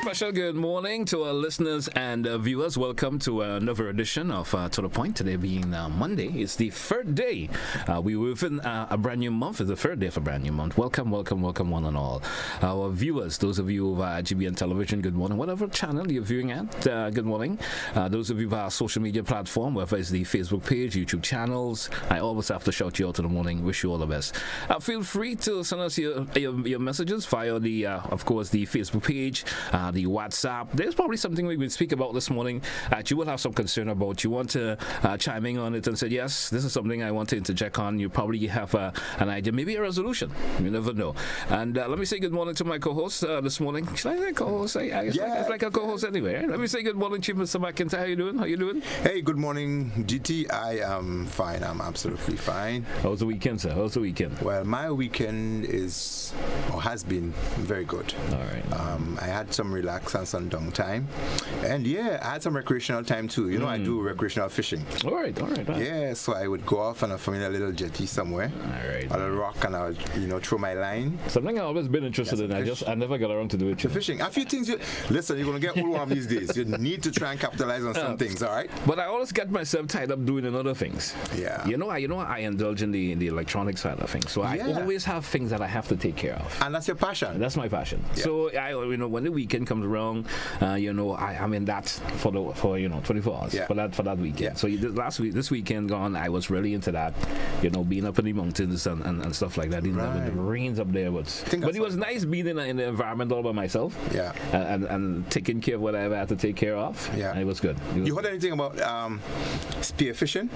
Special good morning to our listeners and viewers. Welcome to another edition of To The Point. Today being Monday, it's the third day. We were within a brand new month. It's the third day of a brand new month. Welcome one and all. Our viewers, those of you via GBN Television, good morning. Whatever channel you're viewing at, good morning. Those of you via social media platform, whether it's the Facebook page, YouTube channels, I always have to shout you out in the morning. Wish you all the best. Feel free to send us your messages via the, of course, the Facebook page, the WhatsApp. There's probably something we will speak about this morning that you will have some concern about. You want to chime in on it and say, yes, this is something I want to interject on. You probably have an idea, maybe a resolution. You never know. And let me say good morning to my co-host this morning. Should I say co-host? It's like a co-host anyway. Right? Let me say good morning, Chief Mr. McIntyre. How you doing? Hey, good morning, GT. I am fine. I'm absolutely fine. How's the weekend, sir? How's the weekend? Well, my weekend is, or has been, very good. All right. I had some relax and some downtime. And yeah, I had some recreational time too. You know, I do recreational fishing. All right. Yeah, so I would go off on a familiar little jetty somewhere. All right. On a rock, and I would, throw my line. Something I've always been interested in. I never got around to do it. Fishing. A few things. Listen, you're going to get all one of these days. You need to try and capitalize on some things, all right? But I always get myself tied up doing other things. Yeah. I indulge in the electronic side of things. So I always have things that I have to take care of. And that's your passion. That's my passion. Yeah. So when the weekend comes around, I'm in that for 24 hours for that weekend. Yeah. So this weekend gone, I was really into that, being up in the mountains and stuff like that. Right. The rains up there, but it was nice being in the environment all by myself. Yeah. And taking care of whatever I had to take care of. Yeah. And it was good. You heard anything about spear fishing?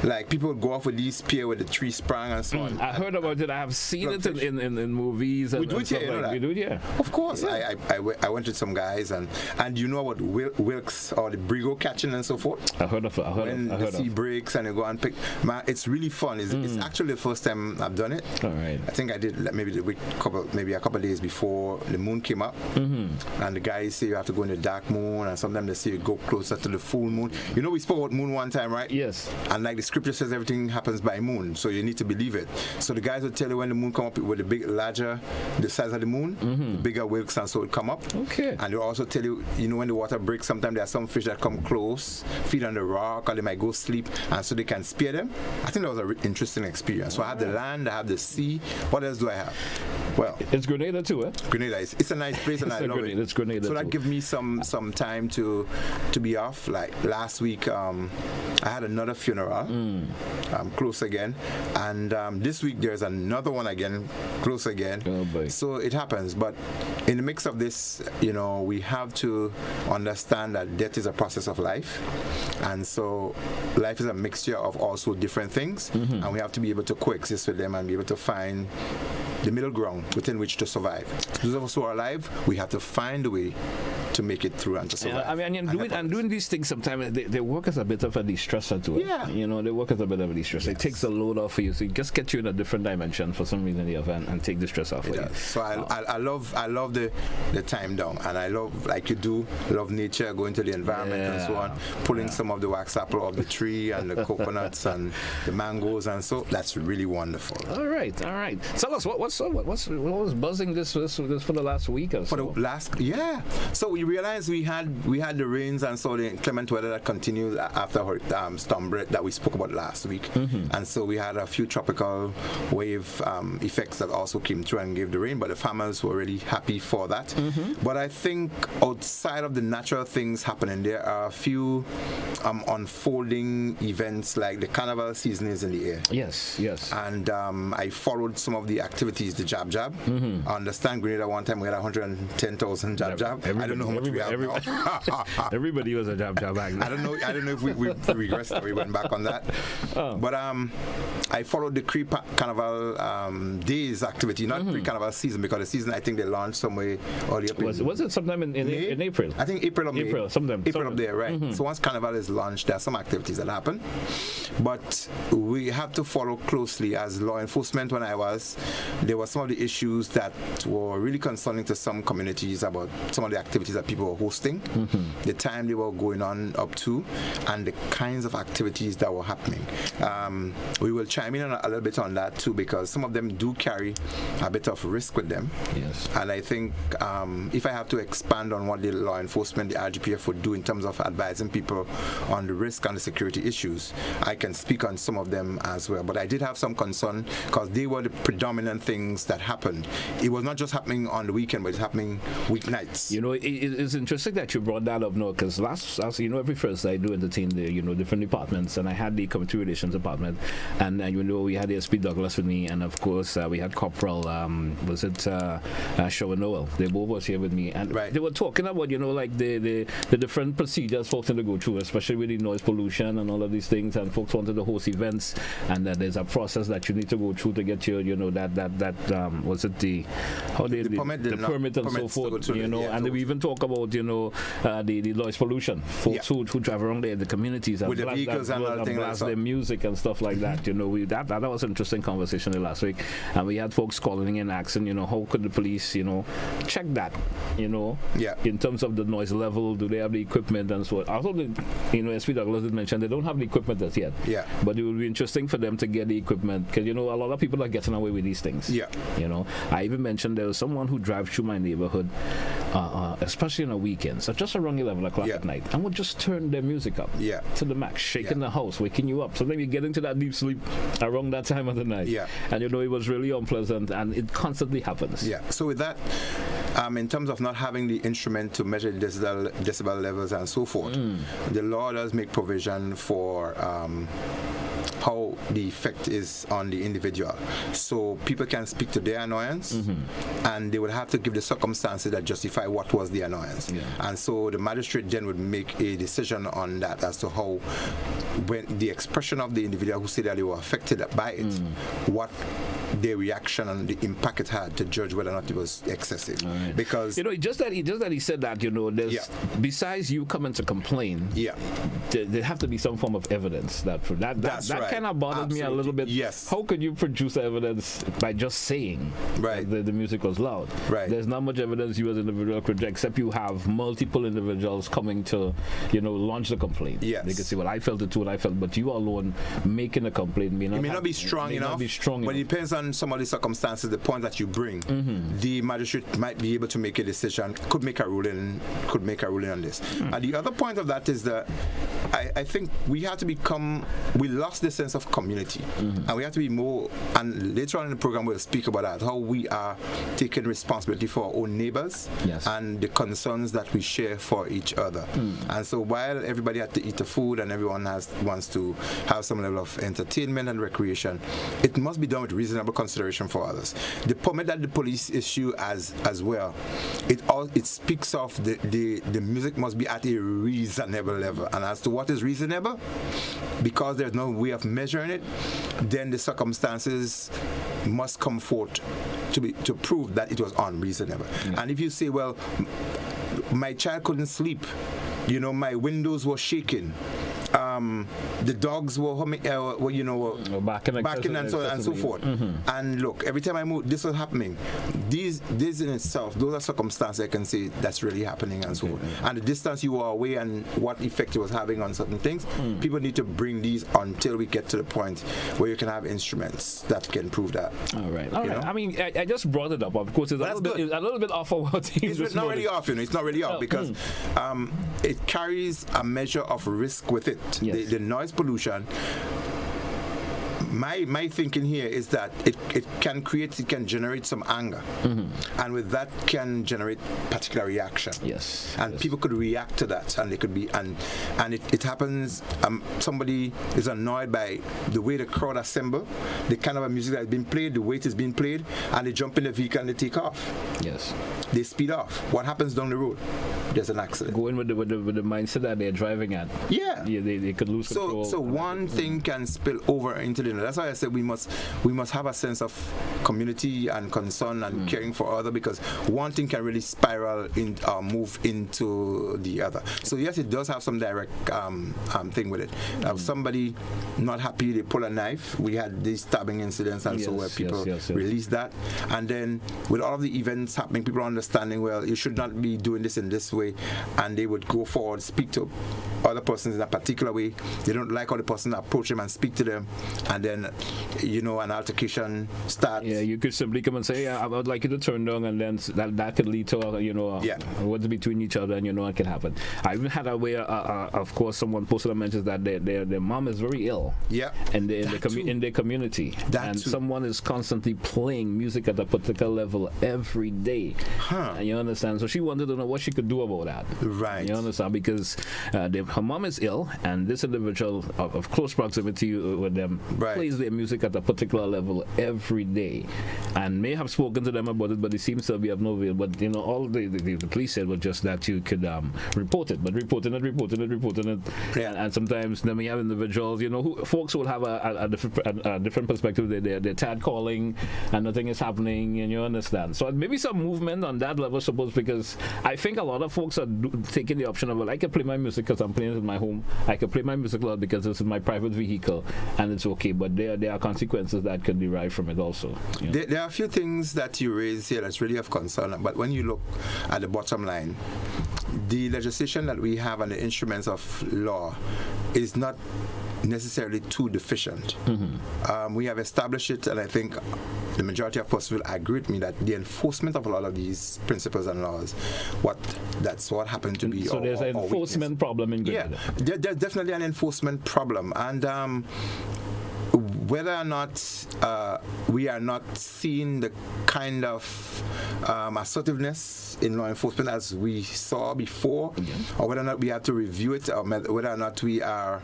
Like people would go off with these spear with the tree sprang and so on. I heard about it. I have seen it in movies. We do it here. We do it here. Of course. Yeah. I went with some guys and you know about wilks or the brigo catching and so forth. I heard of it. When the sea breaks and you go and pick. Man, it's really fun. It's actually the first time I've done it. All right. I think I did maybe a couple of days before the moon came up. Mm-hmm. And the guys say you have to go in the dark moon, and sometimes they say you go closer to the full moon. We spoke about moon one time, right? Yes. And like the scripture says, everything happens by moon, so you need to believe it. So the guys would tell you when the moon come up with the size of the moon, the bigger wilks and so it come up. Okay. And they'll also tell you, when the water breaks, sometimes there are some fish that come close, feed on the rock, or they might go sleep, and so they can spear them. I think that was an interesting experience. So I have the land, I have the sea. What else do I have? Well, it's Grenada too, eh? Grenada, it's a nice place, and I love it. It's Grenada. So that gives me some time to be off. Like last week, I had another funeral, close again, and this week there's another one again, close again. Oh boy. So it happens, but in the mix of this, we have to understand that death is a process of life, and so life is a mixture of also different things, and we have to be able to coexist with them and be able to find the middle ground within which to survive. Those of us who are alive, we have to find a way to make it through and to survive. Doing these things sometimes they work as a bit of a de-stressor to it. Yeah. They work as a bit of a de-stressor. Yes. It takes a load off for you, so it just gets you in a different dimension for some reason and take the stress off for you. So I love the time down, and I love, like you do, love nature, going to the environment and so on, pulling some of the wax apple off the tree and the coconuts and the mangoes, and so that's really wonderful. All right. Tell us what was buzzing this for the last week or so? So we realized we had the rains and so the inclement weather that continues after storm break that we spoke about last week, and so we had a few tropical wave effects that also came through and gave the rain, but the farmers were really happy for that. But I think outside of the natural things happening, there are a few unfolding events, like the carnival season is in the air. Yes. And I followed some of the activities, the jab. I understand Grenada one time we had 110,000 jab. I don't know how much we have now. Everybody was a jab back then. I don't know if we regressed or we went back on that. But I followed the Carnival days activity, not pre-Carnival season, because the season I think they launched somewhere early up. Was it sometime in April? I think April or May. April, sometime up there, right? So once Carnival is launched, there are some activities that happen, but we have to follow closely as law enforcement. When there were some of the issues that were really concerning to some communities about some of the activities that people were hosting, the time they were going on up to, and the kinds of activities that were happening. We will chime in a little bit on that too, because some of them do carry a bit of risk with them. Yes. And I think if I have to expand on what the law enforcement, the RGPF would do in terms of advising people on the risk and the security issues, I can speak on some of them as well. But I did have some concern because they were the predominant things that happened. It was not just happening on the weekend, but it's happening weeknights. You know, it's interesting that you brought that up, no, because last every Thursday I do entertain the different departments, and I had the community relations department, and we had the SP Douglas with me, and of course we had Corporal Shaw and Noel. They both was here with me, and they were talking about like the different procedures folks had to go through, especially with the noise pollution and all of these things, and folks wanted to host events, and that there's a process that you need to go through to get your permit and so forth, and we even talk about the noise pollution, folks who drive around there, the communities and with the vehicles and blast their music and stuff like that. That was an interesting conversation last week, and we had folks calling in asking, how could the police, check that, in terms of the noise level, do they have the equipment and so on. Although SP Douglas did mention they don't have the equipment as yet, but it would be interesting for them to get the equipment, because a lot of people are getting away with these things. I even mentioned there was someone who drives through my neighborhood, especially on a weekend, so just around 11 o'clock at night, and would just turn their music up to the max, shaking the house, waking you up. So then you get into that deep sleep around that time of the night. And it was really unpleasant, and it constantly happens. So with that, in terms of not having the instrument to measure the decibel levels and so forth, the law does make provision for how the effect is on the individual. So people can speak to their annoyance, and they would have to give the circumstances that justify what was the annoyance. And so the magistrate then would make a decision on that as to how, when the expression of the individual who said that they were affected by it, what their reaction and the impact it had, to judge whether or not it was excessive. Because just that he said that there's besides you coming to complain, there have to be some form of evidence that kind of bothered me a little bit. How could you produce evidence by just saying that the music was loud? There's not much evidence you as an individual could, except you have multiple individuals coming to launch the complaint. They could say, well, I felt it too, and I felt, but you alone making a complaint may not be strong enough. But it depends on some of the circumstances, the point that you bring. The magistrate might be able to make a decision, could make a ruling on this. And the other point of that is that I think we have to we lost the sense of community, and we have to be more, and later on in the program we'll speak about that, how we are taking responsibility for our own neighbors and the concerns that we share for each other. And so while everybody had to eat the food and everyone wants to have some level of entertainment and recreation, it must be done with reasonable consideration for others. The permit that the police issue as well, it speaks of the music must be at a reasonable level, and as to what is reasonable, because there's no way of measuring it, then the circumstances must come forth to prove that it was unreasonable. And if you say, well, my child couldn't sleep, my windows were shaking, the dogs were humming, barking and so forth. And look, every time I move, this was happening. This in itself, those are circumstances I can say that's really happening and so forth. And the distance you were away and what effect it was having on certain things, people need to bring these until we get to the point where you can have instruments that can prove that. All right. I mean, I just brought it up. Of course, it's a little bit off of what it's not really off. It's not really off because it carries a measure of risk with it. The noise pollution. My thinking here is that it can generate some anger, and with that can generate particular reaction. And people could react to that, and they could be and it happens. Somebody is annoyed by the way the crowd assemble, the kind of music that is being played, the way it is being played, and they jump in the vehicle and they take off. They speed off. What happens down the road? there's an accident. Going with the mindset that they're driving at. Yeah. They could lose control. So one thing can spill over into the other. That's why I said we must have a sense of community and concern and caring for other, because one thing can really spiral in move into the other. So yes, it does have some direct thing with it. Somebody not happy, they pull a knife. We had these stabbing incidents and so where people release that, and then with all of the events happening, people are understanding, well, you should not be doing this in this way, and they would go forward, speak to other persons in a particular way. They don't like how the person approach them and speak to them, and then an altercation starts. Yeah, you could simply come and say, yeah, I would like you to turn down, and then that could lead to what's between each other, and it can happen. I even had a way, of course, someone posted a message that their mom is very ill. Yeah, in their community, and someone is constantly playing music at a particular level every day. And you understand? So she wanted to know what she could do about that. Right. You understand? Because her mom is ill, and this individual of close proximity with them plays their music at a particular level every day, and may have spoken to them about it, but it seems to be of no avail. But all the police said was just that you could report it, but reporting it, and sometimes then we have individuals, who folks will have a different perspective. They're tad calling, and nothing is happening, and you understand. So maybe some movement on that level, suppose, because I think a lot of folks are taking the option of, well, I can play my music because I'm playing it in my home. I can play my music loud because it's in my private vehicle, and it's okay. But there are consequences that can derive from it also. There are a few things that you raise here that's really of concern. But when you look at the bottom line, the legislation that we have and the instruments of law is not necessarily too deficient. We have established it, and I think the majority of us will agree with me that the enforcement of a lot of these principles and laws, that's what happened to be. So there's an enforcement problem in Grenada. Yeah, there's definitely an enforcement problem, and whether or not we are not seeing the kind of assertiveness in law enforcement as we saw before, or whether or not we have to review it, or whether or not we are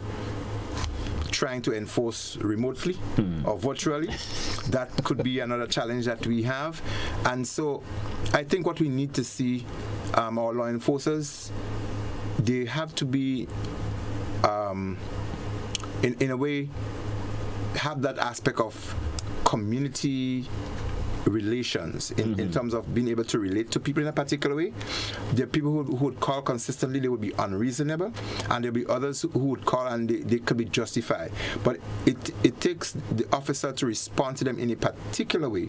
trying to enforce remotely or virtually, that could be another challenge that we have. And so I think what we need to see, our law enforcers, they have to be in a way have that aspect of community relations in terms of being able to relate to people in a particular way. There are people who would call consistently, they would be unreasonable, and there'll be others who would call and they could be justified. But it takes the officer to respond to them in a particular way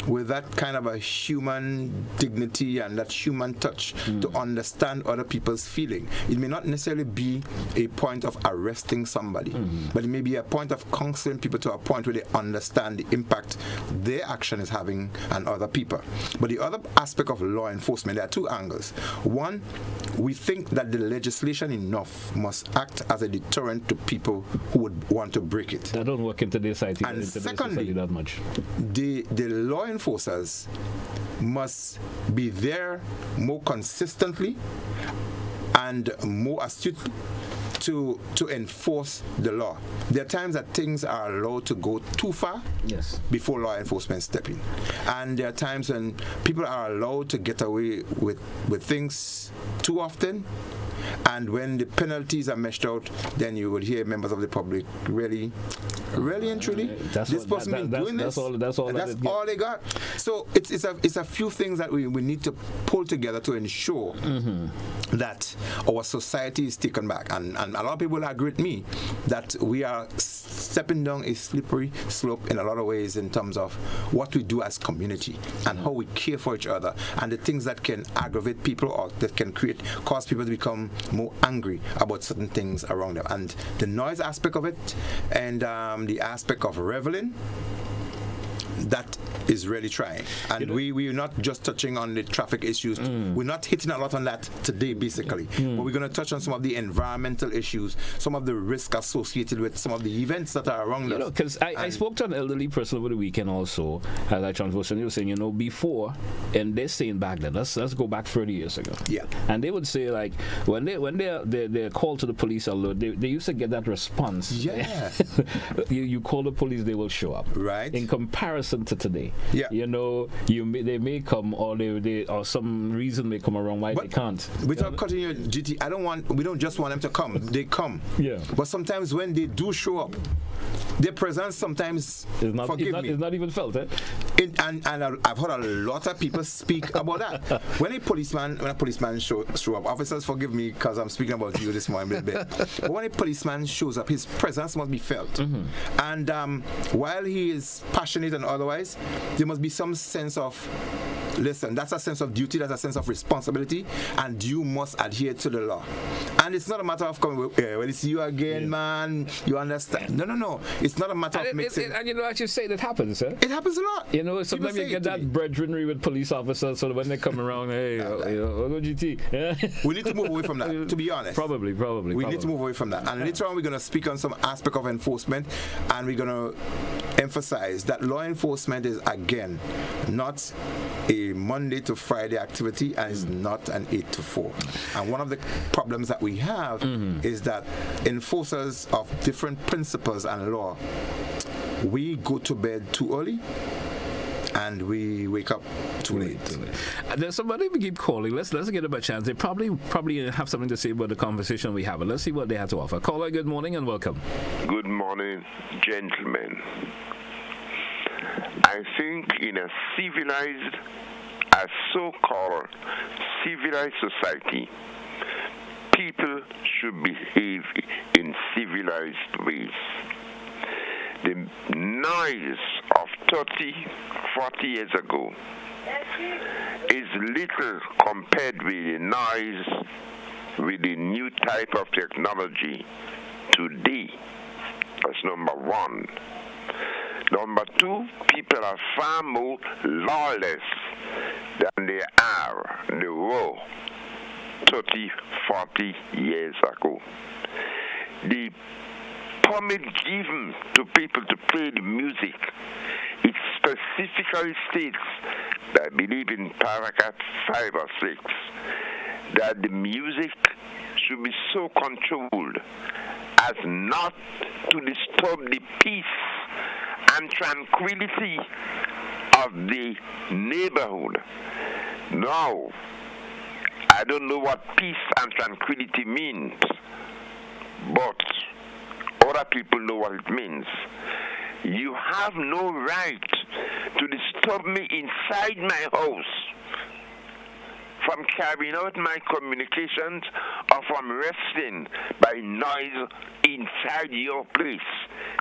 with that kind of a human dignity and that human touch to understand other people's feeling. It may not necessarily be a point of arresting somebody, but it may be a point of counseling people to a point where they understand the impact their action is having and other people. But the other aspect of law enforcement, there are two angles. One, we think that the legislation enough must act as a deterrent to people who would want to break it. That don't work in today's society. And secondly, that much. The law enforcers must be there more consistently and more astutely to enforce the law. There are times that things are allowed to go too far before law enforcement step in. And there are times when people are allowed to get away with things too often. And when the penalties are meshed out, then you would hear members of the public really and truly, this person been doing this. That's all they got. So it's a few things that we need to pull together to ensure that our society is taken back. And a lot of people agree with me that we are stepping down a slippery slope in a lot of ways in terms of what we do as community and how we care for each other and the things that can aggravate people or that can cause people to become more angry about certain things around them. And the noise aspect of it and the aspect of reveling, that is really trying. And we're not just touching on the traffic issues. We're not hitting a lot on that today, basically. But we're going to touch on some of the environmental issues, some of the risk associated with some of the events that are around us. Because I spoke to an elderly person over the weekend also, as I transitioned. He was saying, before, and they're saying back then, let's go back 30 years ago. Yeah. And they would say, like, when they're called to the police alert, they used to get that response. Yeah. you call the police, they will show up. Right. In comparison to today. Yeah. You know, they may come, or they or some reason may come around why they can't. Without cutting your GT, we don't just want them to come. They come. Yeah. But sometimes when they do show up, their presence sometimes it's not even felt, eh? And I've heard a lot of people speak about that. When a policeman show up, officers, forgive me because I'm speaking about you this morning a little bit. But when a policeman shows up, his presence must be felt. Mm-hmm. And while he is passionate and otherwise, there must be some sense of, listen, that's a sense of duty, that's a sense of responsibility, and you must adhere to the law. And it's not a matter of coming, well, it's you again, man, you understand. No. It's not a matter of mixing. And you know, as you say, it happens, eh? It happens a lot. You know, sometimes you get that brethrenry with police officers, so when they come around, hey, GT. Yeah. We need to move away from that, to be honest. Probably. We need to move away from that. And later on, we're going to speak on some aspect of enforcement, and we're going to emphasize that law enforcement is, again, not a Monday to Friday activity, and it's not an 8 to 4. And one of the problems that we have is that enforcers of different principles and law, we go to bed too early and we wake up too late. There's somebody we keep calling. Let's give them a chance. They probably have something to say about the conversation we have. But let's see what they have to offer. Caller, good morning and welcome. Good morning, gentlemen. I think in a so-called civilized society, people should behave in civilized ways. The noise of 30, 40 years ago is little compared with the noise with the new type of technology today. That's number one. Number two, people are far more lawless than they were 30, 40 years ago. The permit given to people to play the music, it specifically states, I believe in paragraph 5 or 6, that the music should be so controlled as not to disturb the peace and tranquility of the neighborhood. Now, I don't know what peace and tranquility means, but other people know what it means. You have no right to disturb me inside my house from carrying out my communications or from resting by noise inside your place.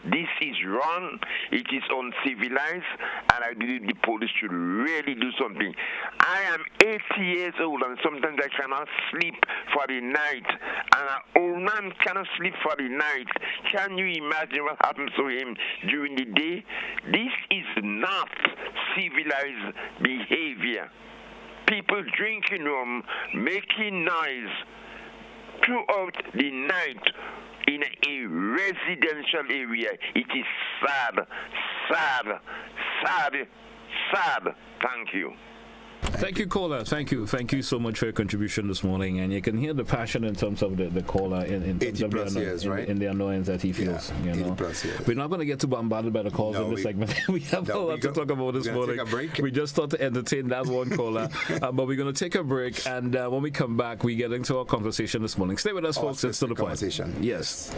This is wrong, it is uncivilized, and I believe the police should really do something. I am 80 years old and sometimes I cannot sleep for the night, and an old man cannot sleep for the night. Can you imagine what happens to him during the day? This is not civilized behavior. People drinking rum, making noise throughout the night in a residential area. It is sad. Thank you. Thank you, caller. Thank you so much for your contribution this morning. And you can hear the passion in terms of the caller in terms of in the annoyance that he feels. Yeah, you know, we're not going to get too bombarded by the calls in this segment. We have a lot to talk about this morning. We just thought to entertain that one caller, but we're going to take a break. And when we come back, we get into our conversation this morning. Stay with us, folks. It's to the point. Yes.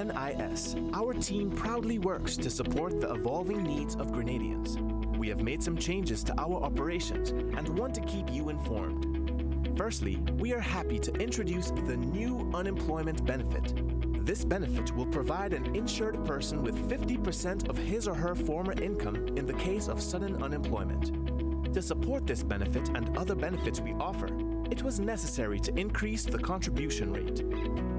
NIS, our team proudly works to support the evolving needs of Grenadians. We have made some changes to our operations and want to keep you informed. Firstly, we are happy to introduce the new unemployment benefit. This benefit will provide an insured person with 50% of his or her former income in the case of sudden unemployment. To support this benefit and other benefits we offer, it was necessary to increase the contribution rate.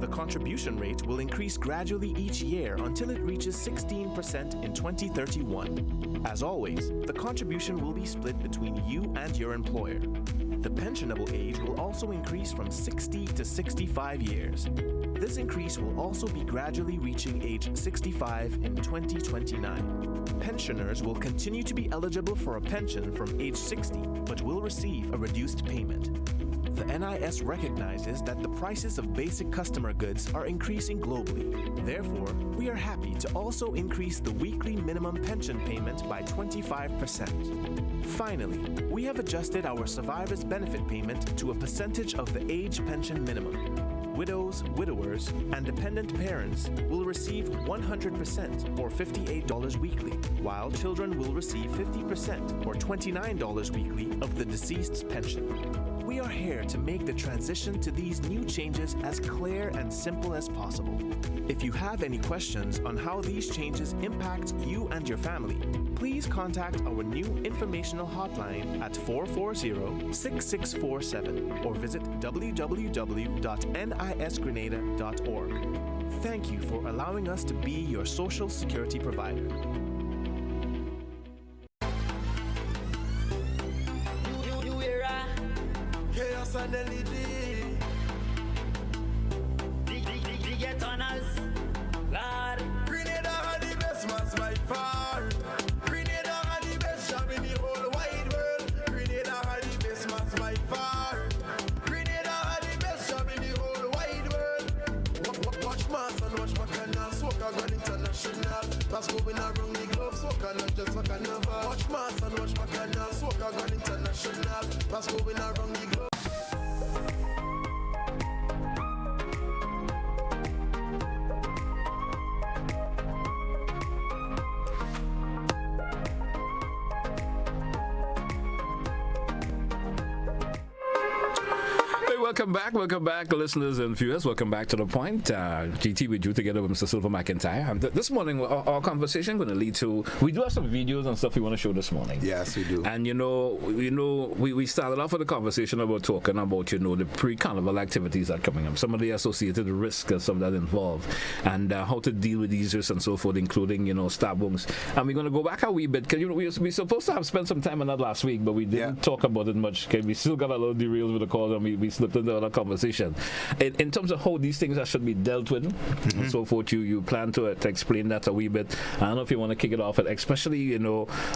The contribution rate will increase gradually each year until it reaches 16% in 2031. As always, the contribution will be split between you and your employer. The pensionable age will also increase from 60 to 65 years. This increase will also be gradually reaching age 65 in 2029. Pensioners will continue to be eligible for a pension from age 60, but will receive a reduced payment. The NIS recognizes that the prices of basic customer goods are increasing globally. Therefore, we are happy to also increase the weekly minimum pension payment by 25%. Finally, we have adjusted our survivors' benefit payment to a percentage of the age pension minimum. Widows, widowers, and dependent parents will receive 100% or $58 weekly, while children will receive 50% or $29 weekly of the deceased's pension. We are here to make the transition to these new changes as clear and simple as possible. If you have any questions on how these changes impact you and your family, please contact our new informational hotline at 440-6647 or visit www.nisgrenada.org. Thank you for allowing us to be your social security provider. Chaos and LED. Get on us, Lord. Grenada are the best man's by far. Grenada are the best job in the whole wide world. Grenada are the best man's by far. Grenada are the best job in the whole wide world. Watch mass and watch Bacchanal, Soca gone international. That's going around the globe, Soca not just Bacchanal. Watch mass and watch Bacchanal, Soca gone international. That's going around the globe. Welcome back, listeners and viewers. Welcome back to The Point. GT with you together with Mr. Sylvan McIntyre. And this morning, our conversation going to lead to, we do have some videos and stuff we want to show this morning. Yes, we do. And we started off with a conversation about talking about, the pre-carnival activities that are coming up, some of the associated risks and some that involved, and how to deal with these risks and so forth, including, stab wounds. And we're going to go back a wee bit, because we supposed to have spent some time on that last week, but we didn't talk about it much, because we still got a little derailed with the calls, and we slipped into other conversation. In terms of how these things should be dealt with and so forth, you plan to explain that a wee bit. I don't know if you want to kick it off, especially,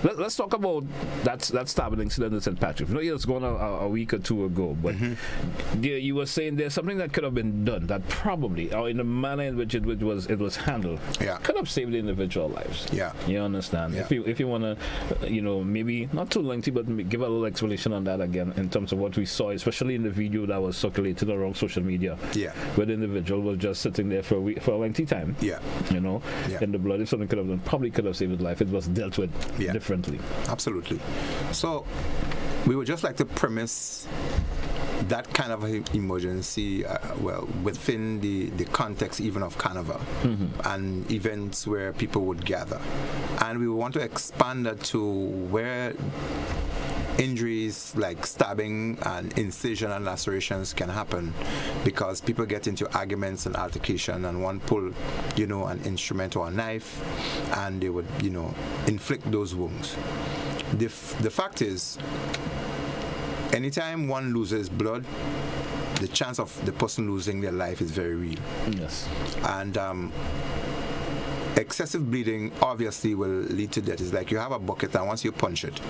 let's talk about that stabbing incident in St. Patrick. It's going a week or two ago, but you were saying there's something that could have been done that probably, or in the manner in which it was handled, could have saved the individual lives. Yeah. You understand? Yeah. If you want to, maybe not too lengthy, but give a little explanation on that again in terms of what we saw, especially in the video that was circulated around social media, where the individual was just sitting there for a lengthy time, in the blood. If something could have done, probably could have saved his life. It was dealt with differently. Absolutely. So we would just like to premise that kind of emergency, within the context even of Carnival and events where people would gather. And we want to expand that to where injuries like stabbing and incision and lacerations can happen because people get into arguments and altercation, and one pull, an instrument or a knife, and they would, inflict those wounds. The fact is, anytime one loses blood, the chance of the person losing their life is very real. Yes. And excessive bleeding obviously will lead to death. It's like you have a bucket, and once you punch it,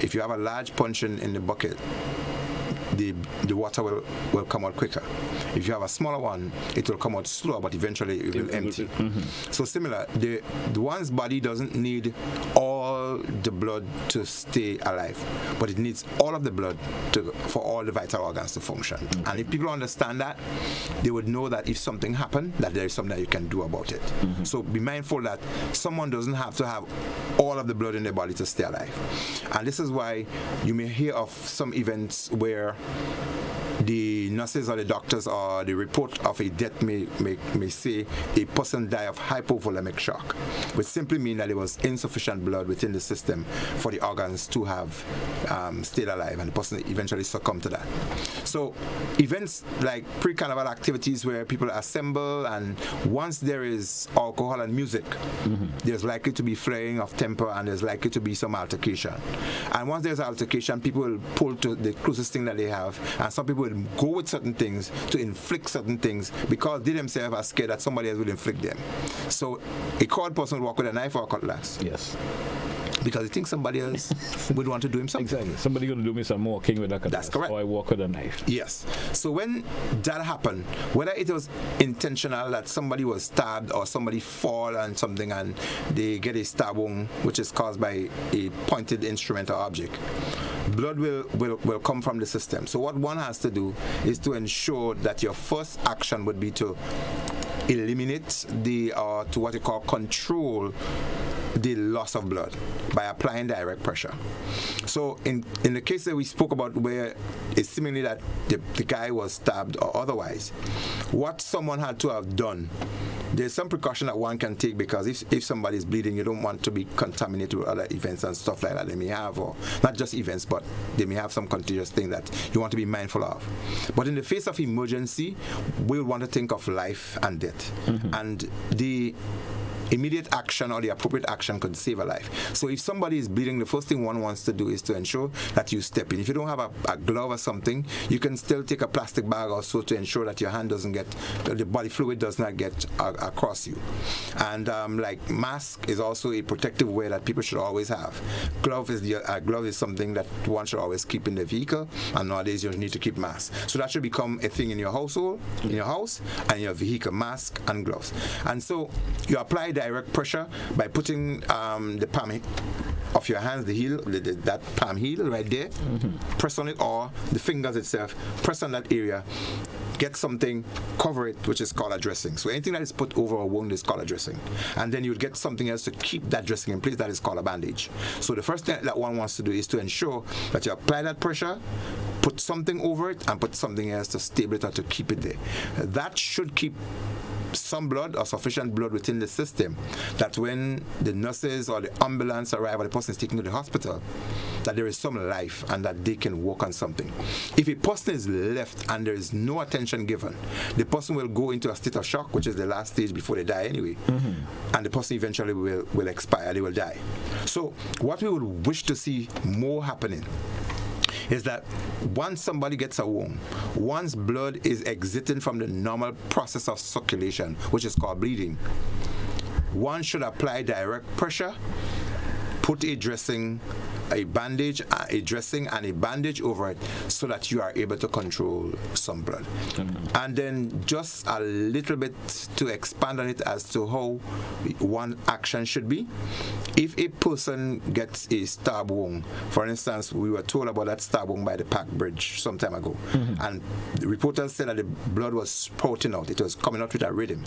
if you have a large punch in the bucket, the water will come out quicker. If you have a smaller one, it will come out slower, but eventually it will empty. So similar, the one's body doesn't need all the blood to stay alive, but it needs all of the blood for all the vital organs to function. And if people understand that, they would know that if something happened, that there is something that you can do about it. So be mindful that someone doesn't have to have all of the blood in their body to stay alive. And this is why you may hear of some events where the nurses or the doctors or the report of a death may say a person died of hypovolemic shock, which simply means that there was insufficient blood within the system for the organs to have stayed alive, and the person eventually succumbed to that. So events like pre-carnival activities where people assemble, and once there is alcohol and music, there's likely to be flaring of temper, and there's likely to be some altercation. And once there's altercation, people will pull to the closest thing that they have, and some people will go with certain things to inflict certain things because they themselves are scared that somebody else will inflict them. So a called person will walk with a knife or a cutlass. Yes. because he thinks somebody else would want to do him something. Exactly. Somebody going to do me some walking with a cutlass. That's correct. Or I walk with a knife. Yes. So when that happened, whether it was intentional that somebody was stabbed or somebody fall on something and they get a stab wound, which is caused by a pointed instrument or object, blood will come from the system. So what one has to do is to ensure that your first action would be to eliminate to what you call control the loss of blood by applying direct pressure. So in the case that we spoke about where it's seemingly that the guy was stabbed or otherwise, what someone had to have done, there's some precaution that one can take, because if somebody is bleeding, you don't want to be contaminated with other events and stuff like that they may have, or not just events, but they may have some contagious thing that you want to be mindful of. But in the face of emergency, we want to think of life and death. And the immediate action or the appropriate action could save a life. So if somebody is bleeding, the first thing one wants to do is to ensure that you step in. If you don't have a glove or something, you can still take a plastic bag or so to ensure that your hand doesn't get, the body fluid does not get across you. And like mask is also a protective wear that people should always have. Glove is something that one should always keep in the vehicle, and nowadays you need to keep mask. So that should become a thing in your household, in your house, and in your vehicle, mask and gloves. And so you apply direct pressure by putting the palm of your hands, the heel, that palm heel right there, press on it, or the fingers itself, press on that area, get something, cover it, which is called a dressing. So anything that is put over a wound is called a dressing. And then you would get something else to keep that dressing in place, that is called a bandage. So the first thing that one wants to do is to ensure that you apply that pressure, put something over it, and put something else to stable it or to keep it there. That should keep some blood or sufficient blood within the system, that when the nurses or the ambulance arrive or the person is taken to the hospital, that there is some life and that they can work on something. If a person is left and there is no attention given, the person will go into a state of shock, which is the last stage before they die anyway, and the person eventually will expire, they will die. So what we would wish to see more happening is that once somebody gets a wound, once blood is exiting from the normal process of circulation, which is called bleeding, one should apply direct pressure, put a dressing, a bandage, a dressing and a bandage over it, so that you are able to control some blood. And then just a little bit to expand on it as to how one action should be. If a person gets a stab wound, for instance, we were told about that stab wound by the Pack Bridge some time ago, and the reporters said that the blood was spouting out, it was coming out with a rhythm.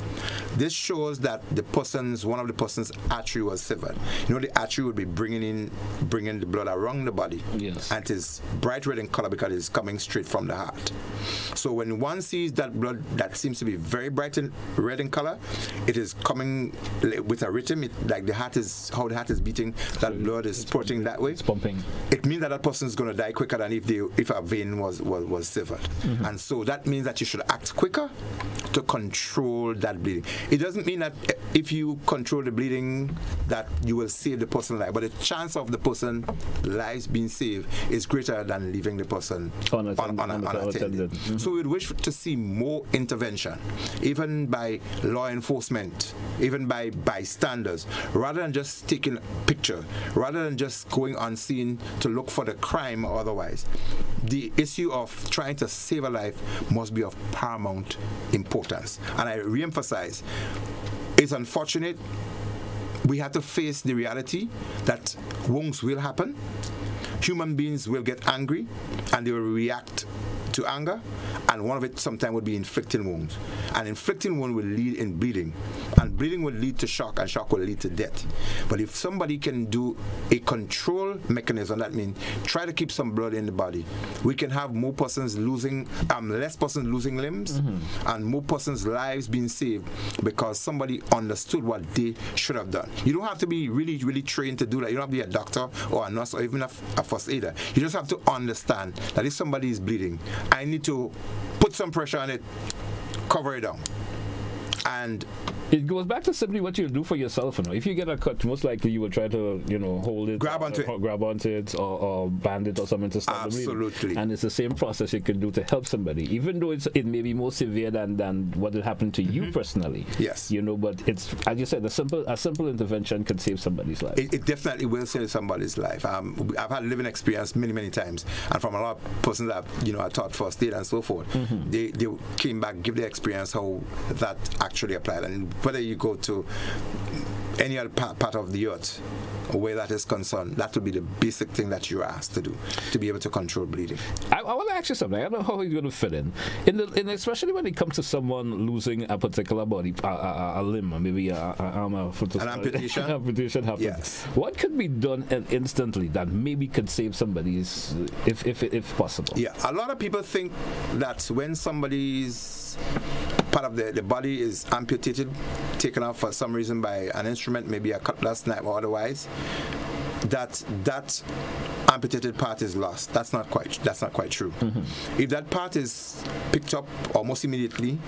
This shows that one of the person's artery was severed. You know, the artery would be bringing the blood around the body, yes, and it is bright red in color because it is coming straight from the heart. So when one sees that blood that seems to be very bright and red in color, it is coming with a rhythm, like the heart is, how the heart is beating, that so blood is spurting that way. It's pumping. It means that person is going to die quicker than if a vein was severed. And so that means that you should act quicker to control that bleeding. It doesn't mean that if you control the bleeding that you will save the person's life, but the chance of the person's lives being saved is greater than leaving the person unattended. So we'd wish to see more intervention, even by law enforcement, even by bystanders, rather than just taking a picture, rather than just going on scene to look for the crime or otherwise. The issue of trying to save a life must be of paramount importance. And I re-emphasize, it's unfortunate we have to face the reality that wounds will happen. Human beings will get angry and they will react to anger, and one of it sometimes would be inflicting wounds. And inflicting wound will lead in bleeding, and bleeding will lead to shock, and shock will lead to death. But if somebody can do a control mechanism, that means try to keep some blood in the body, we can have more persons losing, less persons losing limbs, and more persons' lives being saved because somebody understood what they should have done. You don't have to be really, really trained to do that. You don't have to be a doctor or a nurse or even a first aider. You just have to understand that if somebody is bleeding, I need to put some pressure on it, cover it down. And it goes back to simply what you do for yourself. If you get a cut, most likely you will try to hold it, grab onto it, or band it or something to stop the bleeding. Absolutely. And it's the same process you can do to help somebody, even though it may be more severe than what had happened to you personally. Yes. But it's, as you said, a simple intervention can save somebody's life. It definitely will save somebody's life. I've had living experience many times, and from a lot of persons that I taught first aid and so forth. They came back, give their experience how that actually applied, and whether you go to any other part of the earth where that is concerned, that would be the basic thing that you're asked to do to be able to control bleeding. I want to ask you something. I don't know how you're going to fit in especially when it comes to someone losing a particular body, a limb, or maybe an arm, a foot, an amputation. Amputation happens. Yes. What could be done instantly that maybe could save somebody's, if possible? Yeah, a lot of people think that when somebody's part of the body is amputated, taken off for some reason by an instrument, maybe a cutlass, knife, or otherwise, that amputated part is lost. That's not quite true. If that part is picked up almost immediately,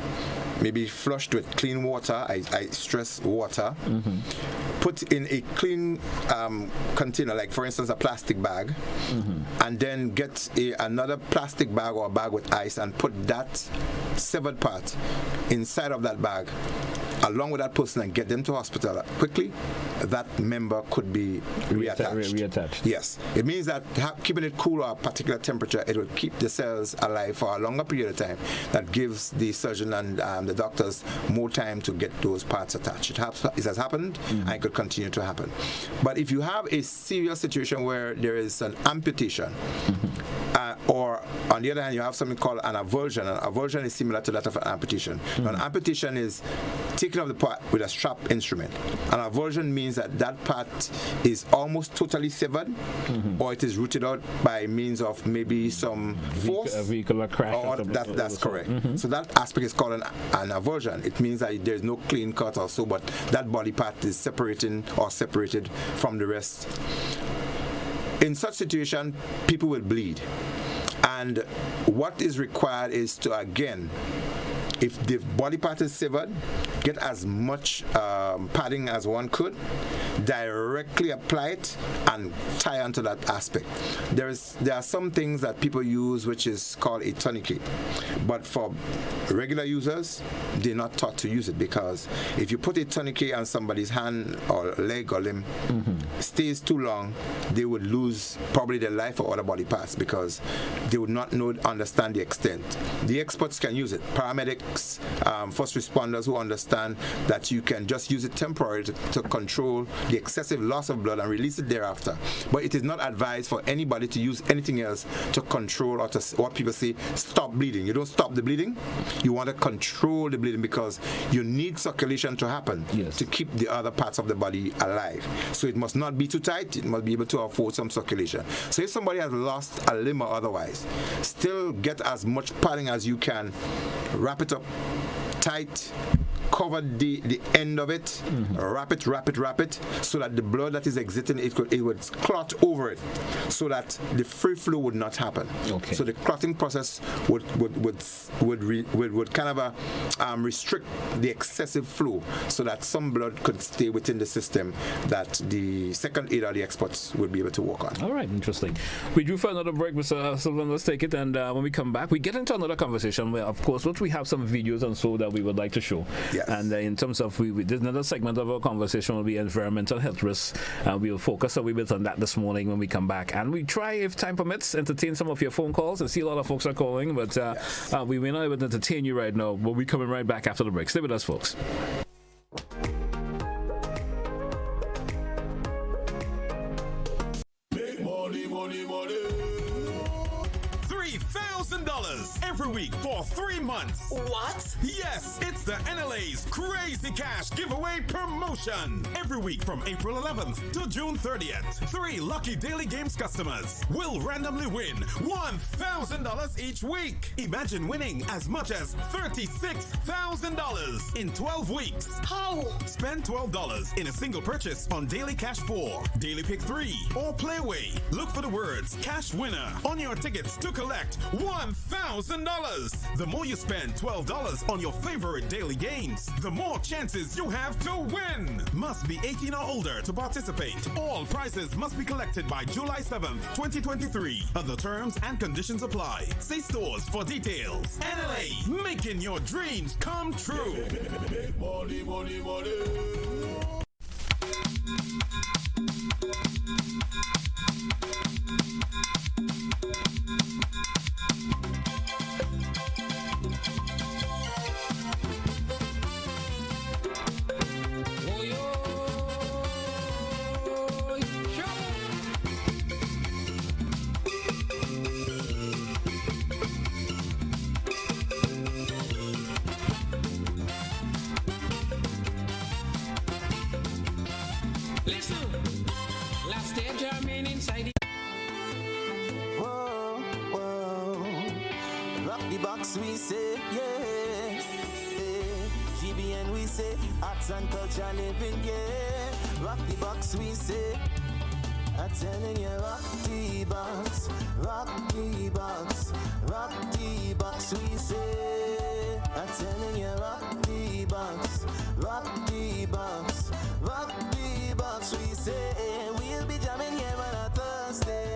maybe flushed with clean water, I stress water, put in a clean container, like for instance a plastic bag, and then get another plastic bag or a bag with ice and put that severed part inside of that bag along with that person and get them to hospital quickly, that member could be reattached. Yes. It means that keeping it cool at a particular temperature, it will keep the cells alive for a longer period of time. That gives the surgeon and the doctors more time to get those parts attached. It has happened and it could continue to happen. But if you have a serious situation where there is an amputation, or on the other hand, you have something called an avulsion. An avulsion is similar to that of an amputation. Now, an amputation is taking off the part with a strap instrument. An avulsion means that part is almost totally severed, or it is rooted out by means of maybe some force. A vehicular crash. That's correct. So that aspect is called an avulsion. It means that there's no clean cut or so, but that body part is separated from the rest. In such situation, people will bleed. And what is required is to, again, if the body part is severed, get as much padding as one could, directly apply it and tie onto that aspect. There are some things that people use which is called a tourniquet, but for regular users, they're not taught to use it, because if you put a tourniquet on somebody's hand or leg or limb, stays too long, they would lose probably their life or other body parts because they would not understand the extent. The experts can use it. Paramedics, first responders who understand that you can just use it temporarily to control the excessive loss of blood and release it thereafter. But it is not advised for anybody to use anything else to control or to, what people say, stop bleeding. You don't stop the bleeding. You want to control the bleeding because you need circulation to happen to keep the other parts of the body alive. So it must not be too tight. It must be able to afford some circulation. So if somebody has lost a limb or otherwise, still get as much padding as you can. Wrap it up tight, cover the end of it, wrap it, so that the blood that is exiting, it would clot over it, so that the free flow would not happen. So the clotting process would kind of restrict the excessive flow, so that some blood could stay within the system that the second aid or the experts would be able to work on. All right, interesting. We drew for another break, Mr. Sylvan. Let's take it, and when we come back, we get into another conversation where, of course, we have some videos and so that we would like to show. And in terms of, there's another segment of our conversation will be environmental health risks. We will focus a wee bit on that this morning when we come back. And we try, if time permits, entertain some of your phone calls. I see a lot of folks are calling, but we may not be able to entertain you right now. But we're coming right back after the break. Stay with us, folks. $3,000 every week for 3 months. What? Yes, it's the NLA's Crazy Cash Giveaway Promotion. Every week from April 11th to June 30th, 3 lucky Daily Games customers will randomly win $1,000 each week. Imagine winning as much as $36,000 in 12 weeks. How? Spend $12 in a single purchase on Daily Cash 4, Daily Pick 3, or Playway. Look for the words Cash Winner on your tickets to collect collect $1,000. The more you spend $12 on your favorite daily games, the more chances you have to win. Must be 18 or older to participate. All prizes must be collected by July 7th, 2023. Other terms and conditions apply. See stores for details. NLA, making your dreams come true. Money, money, money. We say, yeah, GBN we say, arts and culture living, yeah. Rock the box we say, I'm telling you, rock the box, rock the box, rock the box we say, I'm telling you, rock the box, rock the box, rock the box we say, we'll be jamming here on a Thursday.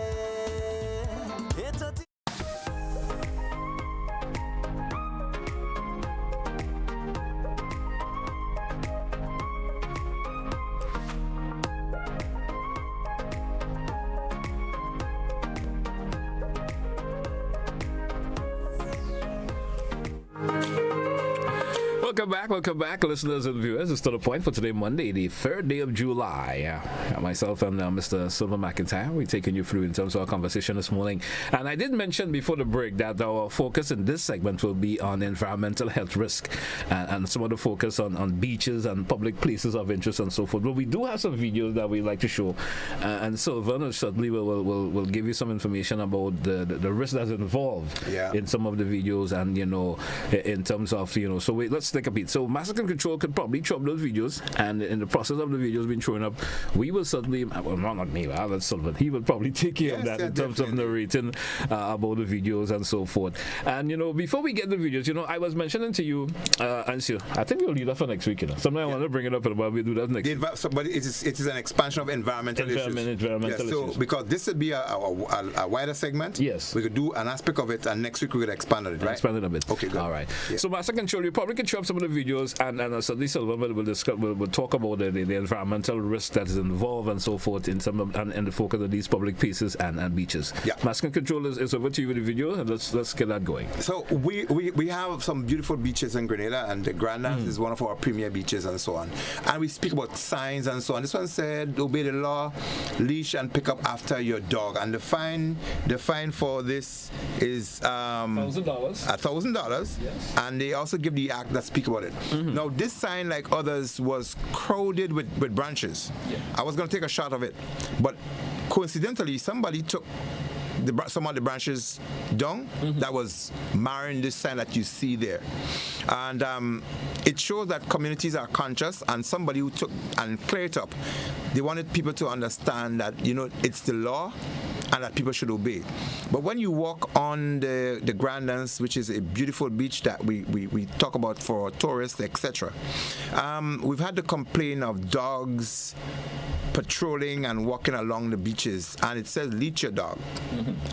Welcome back, listeners and viewers. It's to the point for today, Monday, the 3rd day of July. Myself and Mr. Sylvan McIntyre, we're taking you through in terms of our conversation this morning. And I did mention before the break that our focus in this segment will be on environmental health risk and some of the focus on beaches and public places of interest and so forth. But we do have some videos that we like to show. And Sylvan certainly will give you some information about the risk that's involved in some of the videos and, in terms of, so let's take a beat. So Massacre Control could probably chop those videos, and in the process of the videos being thrown up, we will certainly, well, not me, that's Sylvan. He will probably take care of that in terms of narrating about the videos and so forth. And before we get the videos, I was mentioning to you, Ansio, I think we'll leave that for next week. Sometimes I want to bring it up, but we'll do that next week. But it is an expansion of environmental issues. So because this would be a wider segment, yes, we could do an aspect of it, and next week we could expand on it, right? Expand it a bit. Okay, good. All right. Yeah. So Master Control, you probably can show up some of the videos, and certainly Sylvan will talk about the environmental risk that is involved and so forth in and the focus of these public places and beaches. Yeah. Master Control is over to you with the video, and let's get that going. So we have some beautiful beaches in Grenada, and the Grandlands is one of our premier beaches and so on. And we speak about signs and so on. This one said, obey the law, leash and pick up after your dog. And the fine for this is $1,000. $1,000. Yes. And they also give the act that speak about it. Now this sign, like others, was crowded with branches. Yeah. I was going to take a shot of it, but coincidentally somebody took some of the branches down that was marring this sign that you see there. And it shows that communities are conscious, and somebody who took and cleared it up, they wanted people to understand that it's the law and that people should obey. But when you walk on the Grandlands, which is a beautiful beach that we talk about for tourists, etc., we've had the complaint of dogs patrolling and walking along the beaches, and it says leash your dog,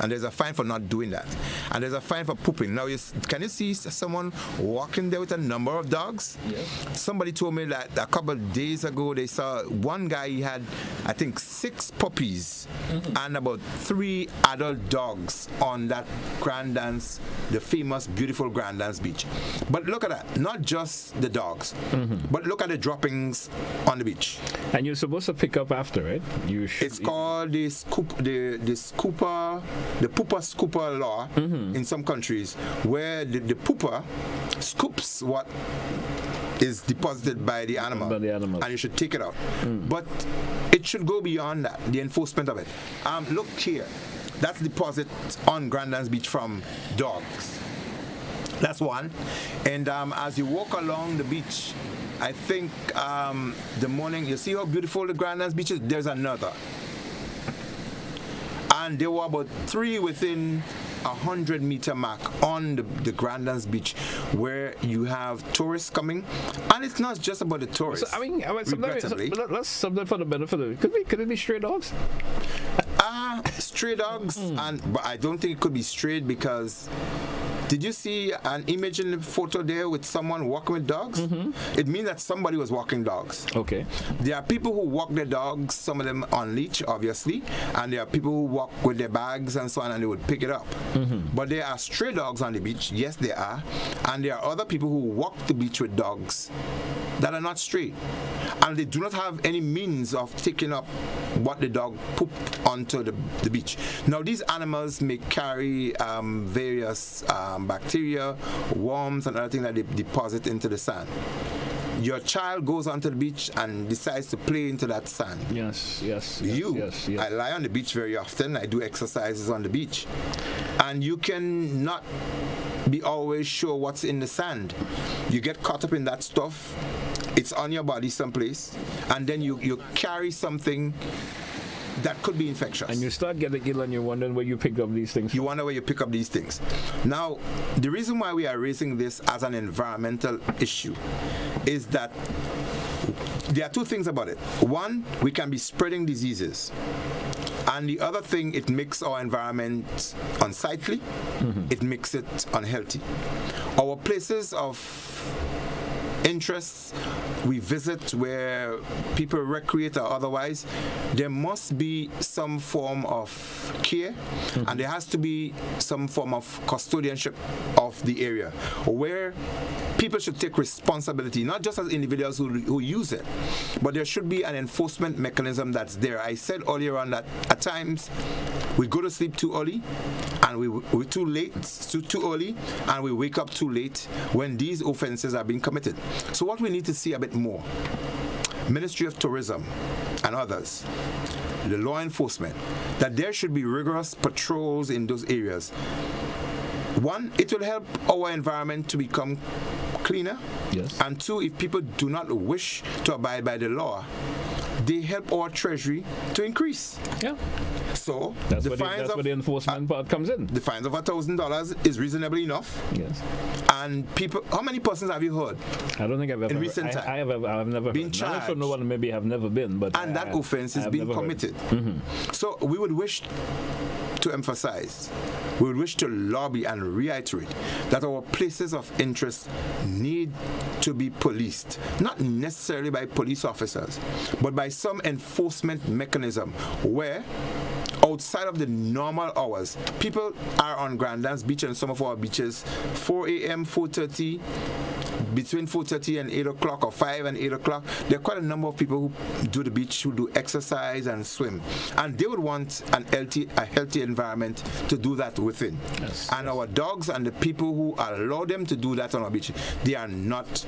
and there's a fine for not doing that, and there's a fine for pooping. Now, can you see someone walking there with a number of dogs? Yes. Somebody told me that a couple of days ago they saw one guy, he had I think 6 puppies and about 3 adult dogs on that Grandlands, the famous beautiful Grandlands beach. But look at that, not just the dogs, but look at the droppings on the beach. And you're supposed to pick up after, right? It's called the pooper scooper law in some countries, where the pooper scoops what is deposited by the animal, and you should take it out. But it should go beyond that, the enforcement of it. Look here, that's deposit on Grandlands Beach from dogs. That's one. And as you walk along the beach, I think the morning, you see how beautiful the Grandlands Beach is? There's another. And there were about 3 within 100-meter mark on the Grandlands Beach, where you have tourists coming, and it's not just about the tourists. So, I mean regrettably. let's something for the benefit of it. Could it be stray dogs? Stray dogs, but I don't think it could be strayed because. Did you see an image in the photo there with someone walking with dogs? It means that somebody was walking dogs. Okay. There are people who walk their dogs, some of them on leash, obviously, and there are people who walk with their bags and so on, and they would pick it up. But there are stray dogs on the beach. Yes, there are. And there are other people who walk the beach with dogs that are not stray. And they do not have any means of taking up what the dog pooped onto the beach. Now, these animals may carry various bacteria, worms, and other things that they deposit into the sand. Your child goes onto the beach and decides to play into that sand. Yes. I lie on the beach very often. I do exercises on the beach. And you can not be always sure what's in the sand. You get caught up in that stuff. It's on your body someplace. And then you carry something that could be infectious. And you start getting ill and you're wondering where you pick up these things. You wonder where you pick up these things. Now, the reason why we are raising this as an environmental issue is that there are two things about it. One, we can be spreading diseases. And the other thing, it makes our environment unsightly. It makes it unhealthy. Our places of interests we visit, where people recreate or otherwise, there must be some form of care, and there has to be some form of custodianship of the area, where people should take responsibility, not just as individuals who use it, but there should be an enforcement mechanism that's there. I said earlier on that at times we go to sleep too early, and we're too late, too early, and we wake up too late when these offenses are being committed. So what we need to see a bit more, Ministry of Tourism and others, the law enforcement, that there should be rigorous patrols in those areas. One, it will help our environment to become cleaner. Yes. And two, if people do not wish to abide by the law, they help our treasury to increase. Yeah. So that's where the enforcement part comes in. The fines of $1,000 is reasonably enough. Yes. And people, how many persons have you heard? I don't think I've ever. In recent time, I've never been charged. I don't know one maybe have never been, but and that offense is being committed. So we would wish to emphasize, we would wish to lobby and reiterate that our places of interest need to be policed, not necessarily by police officers, but by some enforcement mechanism where, outside of the normal hours, people are on Grandlands Beach and some of our beaches 4 a.m., 4:30, between 4:30 and 8 o'clock, or 5 and 8 o'clock. There are quite a number of people who do the beach, who do exercise and swim, and they would want a healthy environment to do that within. Yes, and our dogs and the people who allow them to do that on our beach, they are not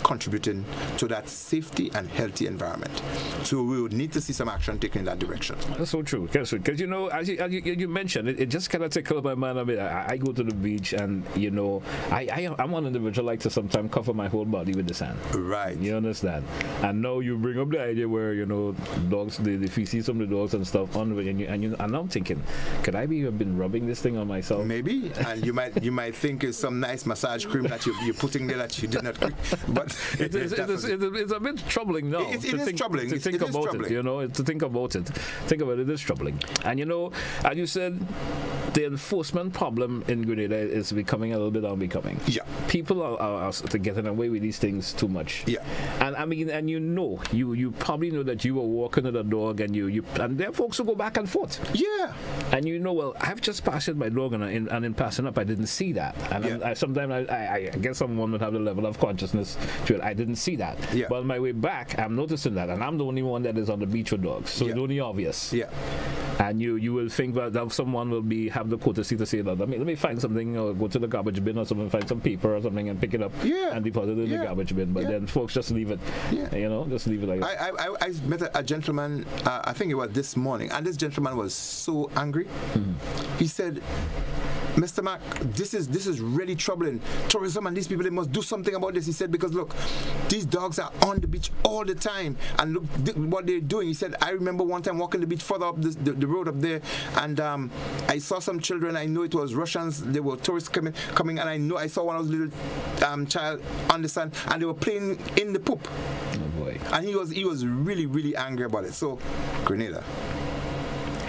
contributing to that safety and healthy environment. So we would need to see some action taken in that direction. That's so true. Because you know, as you mentioned, it just kind of tickled my mind a bit. I go to the beach, and you know, I'm one individual like to sometimes cover my whole body with the sand. Right. You understand? And now you bring up the idea where, you know, dogs, the feces from the dogs and stuff on, and I'm thinking, could I have been rubbing this thing on myself? Maybe. And you might think it's some nice massage cream that you're putting there that you did not cream. But it's a bit troubling now. It is troubling. To think about it, you know, to think about it. Think about it is troubling. And you know, as you said, the enforcement problem in Grenada is becoming a little bit unbecoming. Yeah. People are getting away with these things too much. Yeah. And I mean, and you know, you probably know that you were walking with a dog, and and there are folks who go back and forth. Yeah. And you know, well, I've just passed my dog, and in passing up, I didn't see that. And sometimes I guess someone would have the level of consciousness to it. I didn't see that. Yeah. But on my way back, I'm noticing that, and I'm the only one that is on the beach with dogs. So Yeah. it's only obvious. Yeah. And you will think that someone will have the courtesy to say that. Let me find something, or go to the garbage bin or something, find some paper or something and pick it up and deposit it in the garbage bin. But then folks just leave it. Yeah. You know, just leave it like that. I met a gentleman, I think it was this morning, and this gentleman was so angry. He said, Mr. Mac, this is really troubling. Tourism and these people, they must do something about this. He said, because look, these dogs are on the beach all the time, and look what they're doing. He said, I remember one time walking the beach further up the road up there, and I saw some children. I know it was Russians. They were tourists coming, and I know I saw one of those little child on the sand, and they were playing in the poop. Oh boy! And he was really, really angry about it. So, Grenada,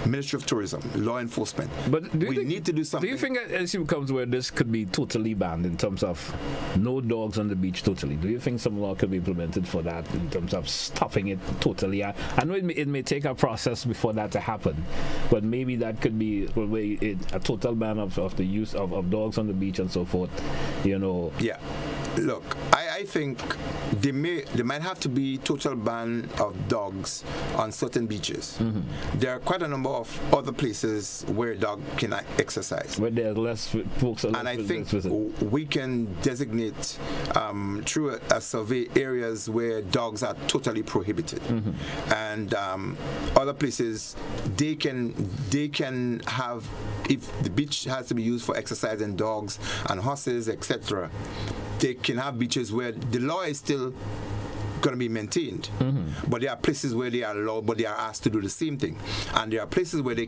Ministry of Tourism, law enforcement. But we need to do something. Do you think an issue comes where this could be totally banned in terms of no dogs on the beach totally? Do you think some law could be implemented for that in terms of stopping it totally? I know it may take a process before that to happen, but maybe that could be a total ban of the use of dogs on the beach and so forth. Yeah. Look, I think there might have to be total ban of dogs on certain beaches. Mm-hmm. There are quite a number of other places where dog can exercise. Where there's less folks. And I think we can designate through a survey areas where dogs are totally prohibited. Mm-hmm. And other places they can have, if the beach has to be used for exercising dogs and horses, etc., they can have beaches where the law is still going to be maintained, but there are places where they are allowed, but they are asked to do the same thing, and there are places where they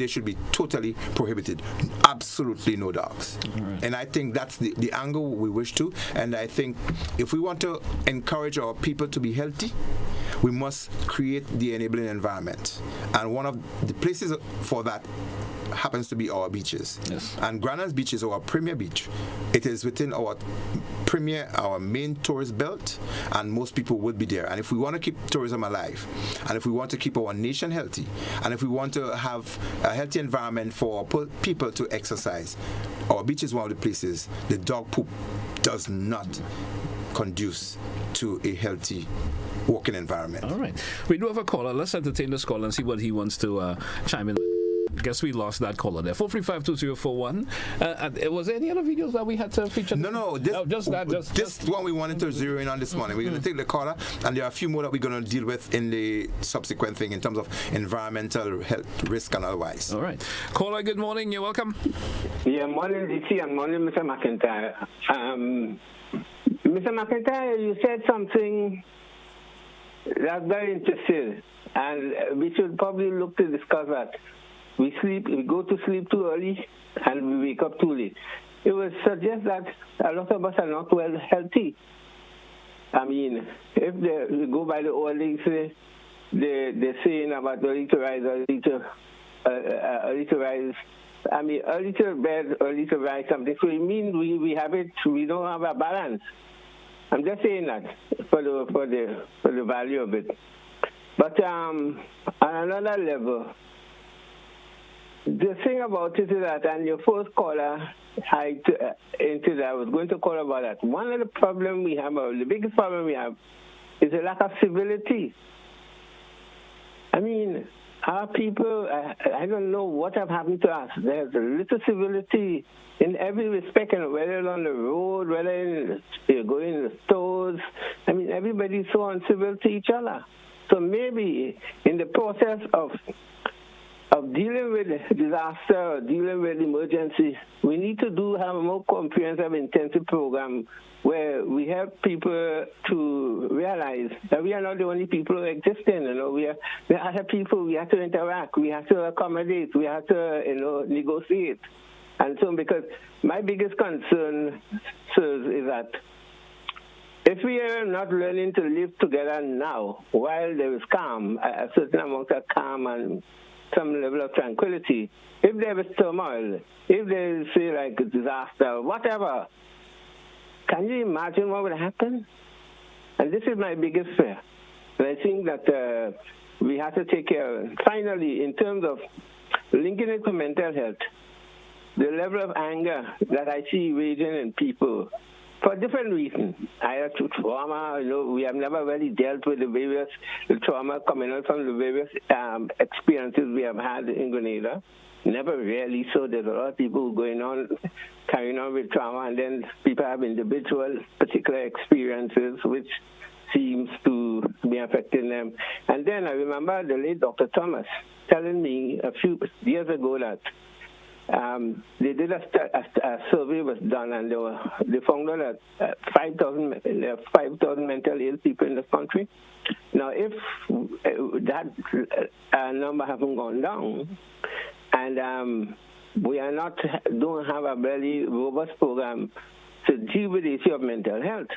should be totally prohibited, absolutely no dogs. Right. And I think that's the angle we wish to. And I think if we want to encourage our people to be healthy, we must create the enabling environment, and one of the places for that happens to be our beaches. Yes. And Granada's Beach is our premier beach. It is within our main tourist belt, and most people would be there. And if we want to keep tourism alive, and if we want to keep our nation healthy, and if we want to have a healthy environment for people to exercise, our beach is one of the places the dog poop does not conduce to a healthy walking environment. All right. We do have a caller. Let's entertain this caller and see what he wants to chime in. Guess we lost that caller there. 435-2041. Was there any other videos that we had to feature? No. This one we wanted to zero in on this morning. We're going to take the caller, and there are a few more that we're going to deal with in the subsequent thing in terms of environmental health risk and otherwise. All right. Caller, good morning. You're welcome. Yeah, morning, DC, and morning, Mr. McIntyre. Mr. McIntyre, you said something that's very interesting, and we should probably look to discuss that. We go to sleep too early, and we wake up too late. It would suggest that a lot of us are not well healthy. I mean, if we go by the old days, they're saying about early to rise, early to rise. I mean, early to bed, early to rise, something. So it means we have it. We don't have a balance. I'm just saying that for the value of it. But on another level, the thing about it is that, and your first caller into that, I was going to call about that. One of the problems we have, or the biggest problem we have, is a lack of civility. I mean, our people, I don't know what have happened to us. There's a little civility in every respect, and whether on the road, whether you're going in the stores. I mean, everybody's so uncivil to each other. So maybe in the process of dealing with disaster or dealing with emergency, we need to have a more comprehensive, intensive program where we help people to realize that we are not the only people existing. We are other people. We have to interact. We have to accommodate. We have to, negotiate. And so, because my biggest concern, sirs, is that if we are not learning to live together now, while there is calm, a certain amount of calm and some level of tranquility, if there is turmoil, if there is, say, like a disaster, whatever, can you imagine what would happen? And this is my biggest fear. And I think that we have to take care, finally, in terms of linking it to mental health, the level of anger that I see raging in people for different reasons. Either to trauma, we have never really dealt with the trauma coming out from the various experiences we have had in Grenada. Never really. So there's a lot of people carrying on with trauma, and then people have individual particular experiences which seems to be affecting them. And then I remember the late Dr. Thomas telling me a few years ago that they did a survey was done, and they found out that 5,000 mental ill people in the country. Now, if that number haven't gone down, and we don't have a very robust program to deal with the issue of mental health.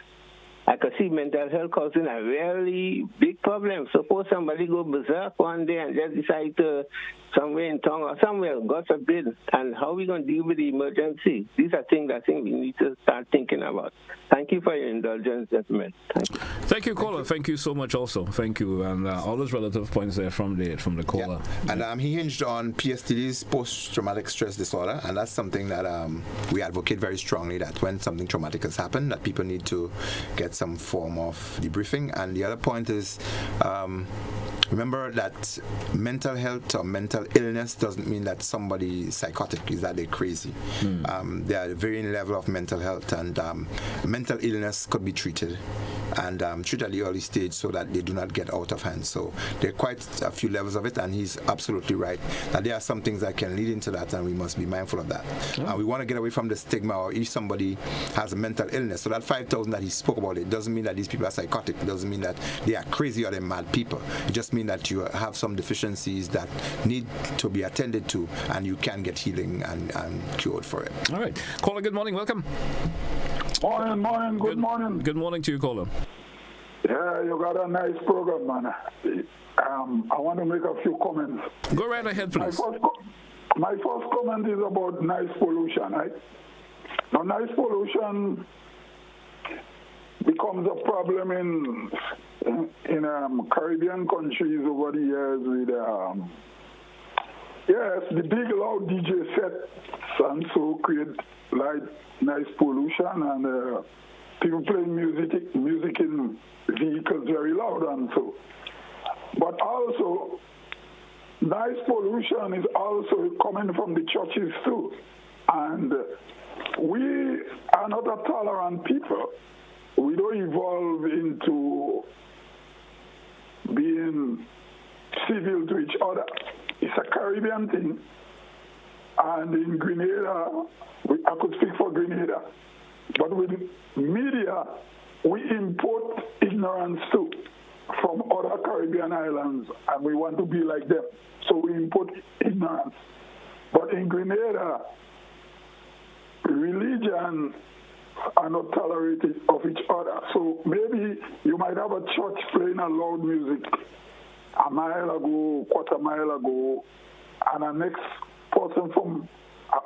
I could see mental health causing a really big problem. Suppose somebody go berserk one day and just decide to somewhere in town or somewhere, God forbid, and how are we going to deal with the emergency? These are things I think we need to start thinking about. Thank you for your indulgence, gentlemen. Thank you. Thank you, caller. Thank you so much also. Thank you. And all those relative points there from the caller. Yeah. And he hinged on PSTD's, post-traumatic stress disorder, and that's something that we advocate very strongly, that when something traumatic has happened, that people need to get some form of debriefing. And the other point is, remember that mental health or mental illness doesn't mean that somebody is psychotic, is that they're crazy. They are varying level of mental health, and mental illness could be treated and treated at the early stage so that they do not get out of hand. So there are quite a few levels of it, and he's absolutely right that there are some things that can lead into that, and we must be mindful of that. We want to get away from the stigma, or if somebody has a mental illness. So that 5,000 that he spoke about, it doesn't mean that these people are psychotic. It doesn't mean that they are crazy or they're mad people. It just means that you have some deficiencies that need to be attended to, and you can get healing and cured for it. All right. Caller, good morning. Welcome. Morning. Good morning. Good morning to you, caller. Yeah, you got a nice program, man. I want to make a few comments. Go right ahead, please. My first comment is about noise pollution, right? Now, noise pollution becomes a problem in Caribbean countries over the years with the big loud DJ sets, and so create light noise pollution, and people playing music in vehicles very loud, and so. But also, noise pollution is also coming from the churches too, and we are not a tolerant people. We don't evolve into being civil to each other. It's a Caribbean thing. And in Grenada, I could speak for Grenada, but with media, we import ignorance too from other Caribbean islands, and we want to be like them. So we import ignorance. But in Grenada, religion are not tolerated of each other. So maybe you might have a church playing a loud music a mile ago, quarter mile ago, and the next person from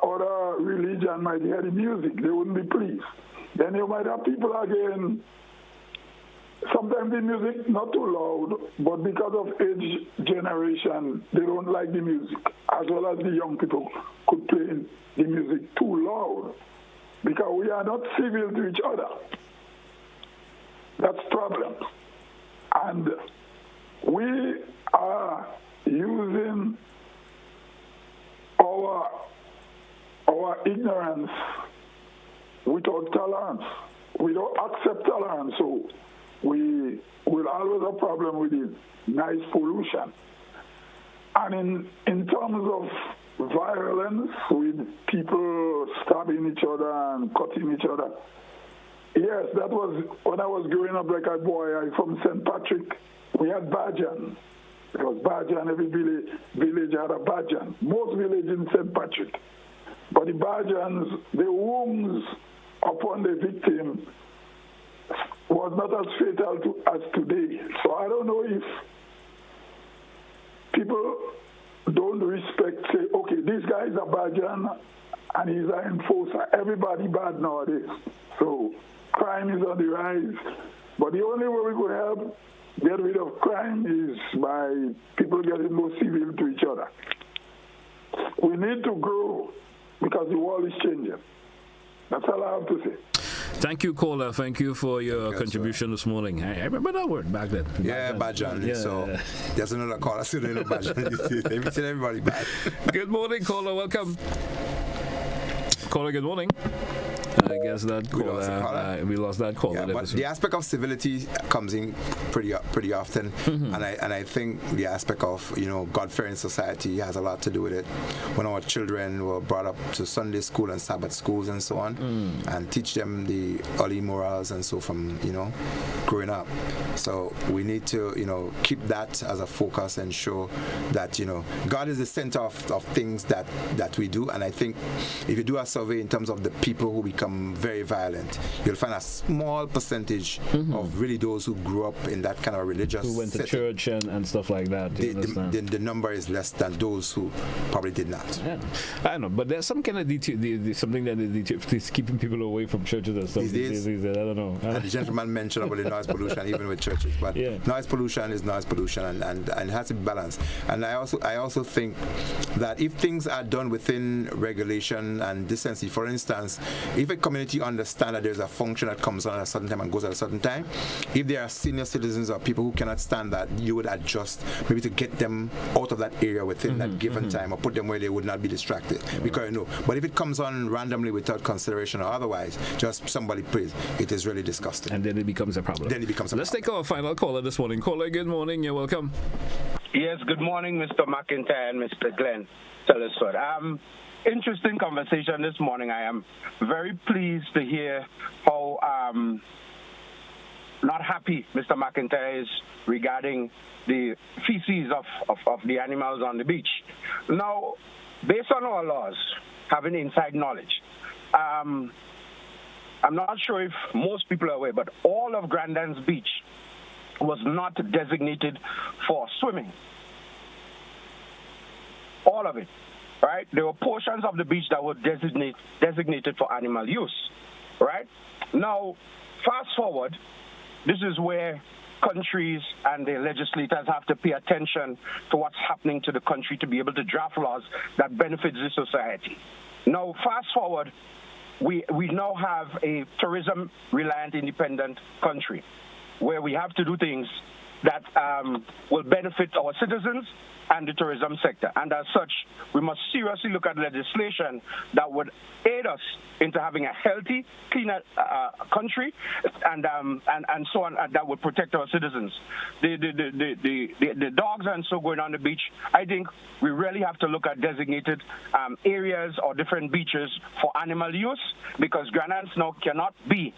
other religion might hear the music. They wouldn't be pleased. Then you might have people again, sometimes the music not too loud, but because of age generation, they don't like the music, as well as the young people could play the music too loud, because we are not civil to each other. That's problem. And we are using our ignorance without tolerance. We don't accept tolerance, so we will always have a problem with the noise pollution. And in terms of violence, with people stabbing each other and cutting each other, yes, that was when I was growing up like a boy. I'm from St. Patrick. We had Bajan. There was Bajan. Every village had a Bajan. Most villages in St. Patrick. But the Bajans, the wounds upon the victim was not as fatal as today. So I don't know if people don't respect, say, okay, this guy is a Bajan and he's an enforcer. Everybody bad nowadays. So crime is on the rise. But the only way we could help get rid of crime is by people getting more civil to each other. We need to grow because the world is changing. That's all I have to say. Thank you, caller. Thank you for your contribution this morning. I remember that word back then. Yeah, Bajan. Yeah. So there's another caller sitting in Bajan. Everybody bad. Good morning, caller. Welcome. Caller, good morning. I guess that caller, we lost that caller. Yeah, but the aspect of civility comes in pretty often, and I think the aspect of God-fearing society has a lot to do with it. When our children were brought up to Sunday school and Sabbath schools and so on, and teach them the early morals and so from growing up. So we need to keep that as a focus and show that God is the center of things that we do. And I think if you do a survey in terms of the people who become very violent, you'll find a small percentage of really those who grew up in that kind of religious who went to church and stuff like that. The number is less than those who probably did not. Yeah, I know, but there's some kind of something that is keeping people away from churches and stuff. These days, I don't know. And the gentleman mentioned about the noise pollution, even with churches. But noise pollution is noise pollution, and it has to be balanced. And I also think that if things are done within regulation and decency, for instance, if a community understands that there's a function that comes on at a certain time and goes at a certain time, if there are senior citizens or people who cannot stand that, you would adjust maybe to get them out of that area within that given time, or put them where they would not be distracted. Because but if it comes on randomly without consideration or otherwise, just somebody plays, it is really disgusting. And then it becomes a problem. Let's take our final caller this morning. Caller, good morning. You're welcome. Yes, good morning, Mr. McIntyre and Mr. Glenn Telesford. Interesting conversation this morning. I am very pleased to hear how not happy Mr. McIntyre is regarding the feces of the animals on the beach. Now, based on our laws, having inside knowledge, I'm not sure if most people are aware, but all of Grandin's Beach was not designated for swimming. All of it, right? There were portions of the beach that were designated for animal use, right? Now, fast forward, this is where countries and their legislators have to pay attention to what's happening to the country to be able to draft laws that benefits the society. Now, fast forward, we now have a tourism-reliant independent country where we have to do things that will benefit our citizens and the tourism sector. And as such, we must seriously look at legislation that would aid us into having a healthy, cleaner country and so on, that would protect our citizens. The dogs and so going on the beach, I think we really have to look at designated areas or different beaches for animal use, because Granans now cannot be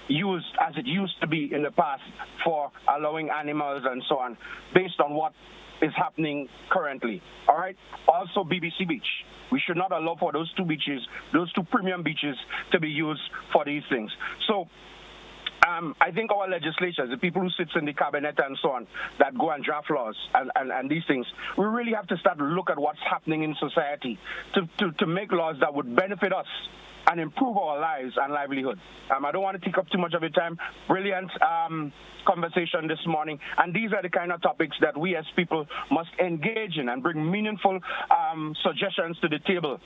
used as it used to be in the past for allowing animals and so on, based on what is happening currently. All right. Also, BBC Beach. We should not allow for those two beaches, those two premium beaches, to be used for these things. So I think our legislators, the people who sit in the cabinet and so on, that go and draft laws and these things, we really have to start to look at what's happening in society to make laws that would benefit us and improve our lives and livelihood. I don't want to take up too much of your time. Brilliant conversation this morning. And these are the kind of topics that we as people must engage in and bring meaningful suggestions to the table,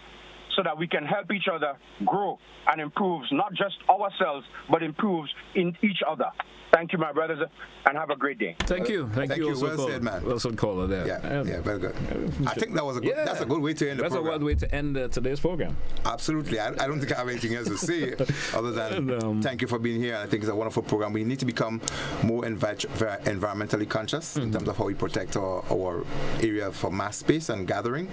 so that we can help each other grow and improve not just ourselves, but improves in each other. Thank you, my brothers, and have a great day. Thank you. Thank you. Well said, man. Wilson caller there. Yeah, very good. I think that was a good, that's a good way to end the program. That's a good way to end today's program. Absolutely. I don't think I have anything else to say other than thank you for being here. I think it's a wonderful program. We need to become more environmentally conscious in terms of how we protect our area for mass space and gathering.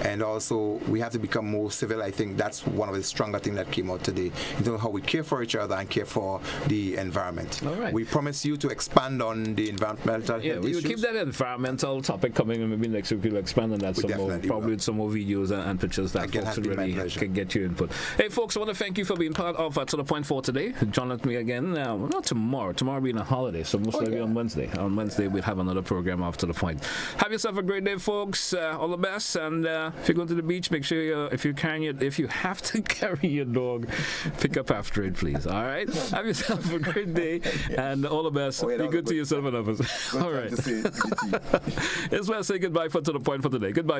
And also, we have to become more civil. I think that's one of the stronger things that came out today, in terms of how we care for each other and care for the environment. All right. We promise you to expand on the environmental we will keep that environmental topic coming, and maybe next week we'll expand on that some more, probably with some more videos and pictures that folks really can get your input. Hey folks, I want to thank you for being part of To The Point for today. Join with me again, not tomorrow being a holiday, so most likely on Wednesday. On Wednesday we'll have another program of To The Point. Have yourself a great day, folks. All the best, and if you're going to the beach, make sure if you have to carry your dog, pick up after it, please. All right, have yourself a great day and all the best. Be good to yourself and others. All right. It's where I say goodbye To The Point for today. Goodbye.